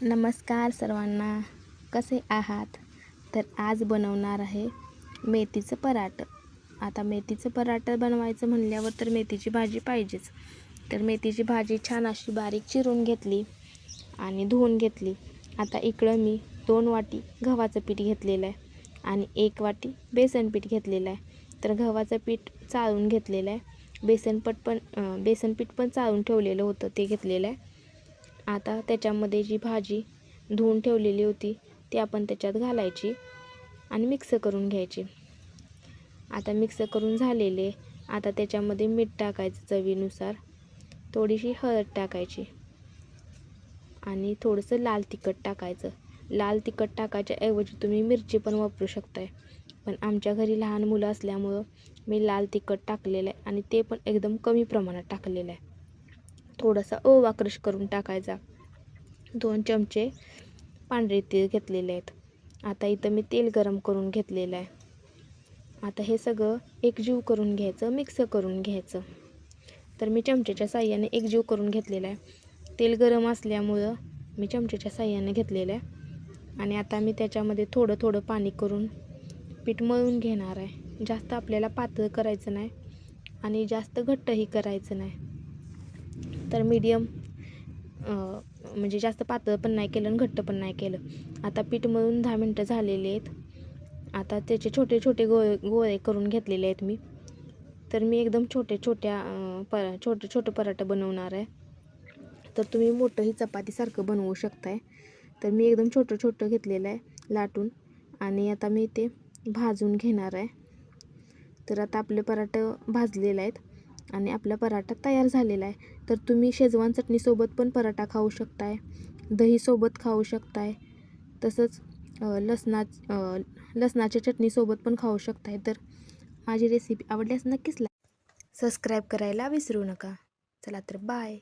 नमस्कार सर्वांना, कसे आहात? तर आज बनवणार आहे मेथीचं पराठं. आता मेथीचं पराठं बनवायचं म्हणल्यावर तर मेथीची भाजी पाहिजेच. तर मेथीची भाजी छान अशी बारीक चिरून घेतली आणि धुवून घेतली. आता इकडं मी 2 वाटी गव्हाचं पीठ घेतलेलं आहे आणि 1 वाटी बेसन पीठ घेतलेलं आहे. तर गव्हाचं पीठ चाळून घेतलेलं आहे. बेसन पीठ पण चाळून ठेवलेलं होतं, ते घेतलेलं आहे. आता त्याच्यामध्ये जी भाजी धुवून ठेवलेली होती ती आपण त्याच्यात घालायची आणि मिक्स करून घ्यायची. आता मिक्स करून झालेले, आता त्याच्यामध्ये मीठ टाकायचं चवीनुसार, थोडीशी हळद टाकायची आणि थोडंसं लाल तिखट टाकायचं. लाल तिखट टाकायच्या ऐवजी तुम्ही मिरची पण वापरू शकताय, पण आमच्या घरी लहान मुलं असल्यामुळं मी लाल तिखट टाकलेलं आहे आणि ते पण एकदम कमी प्रमाणात टाकलेलं आहे. थोडासा ओवा क्रश करून टाकायचा. 2 चमचे पांढरे तीळ घेतलेले आहेत. आता इथं मी तेल गरम करून घेतलेलं आहे. आता हे सगळं एकजीव करून घ्यायचं, मिक्स करून घ्यायचं. तर मी चमचेच्या साहाय्याने एकजीव करून घेतलेलं आहे. तेल गरम असल्यामुळं मी चमचेच्या साहाय्याने घेतलेलं आहे आणि आता मी त्याच्यामध्ये थोडं थोडं पाणी करून पीठ मळून घेणार आहे. जास्त आपल्याला पातळ करायचं नाही आणि जास्त घट्टही करायचं नाही. तर मीडियम म्हणजे जास्त पातळ पण नाही केलं आणि घट्ट पण नाही केलं. आता पीठ मळून 10 मिनटं झालेले आहेत. आता त्याचे छोटे छोटे गोळे करून घेतलेले आहेत मी. तर मी एकदम छोटे पराठं बनवणार आहे. तर तुम्ही मोठंही चपातीसारखं बनवू शकताय. तर मी एकदम छोटं घेतलेलं आहे लाटून आणि आता मी ते भाजून घेणार आहे. तर आता आपले पराठं भाजलेले आहेत आणि आपला पराठा तयार झालेला आहे. तर तुम्ही शेजवान चटणीसोबत पण पराठा खाऊ शकताय, दहीसोबत खाऊ शकताय, तसंच लसणाच्या चटणीसोबत पण खाऊ शकताय. तर माझी रेसिपी आवडल्यास नक्कीच सबस्क्राईब करायला विसरू नका. चला तर बाय.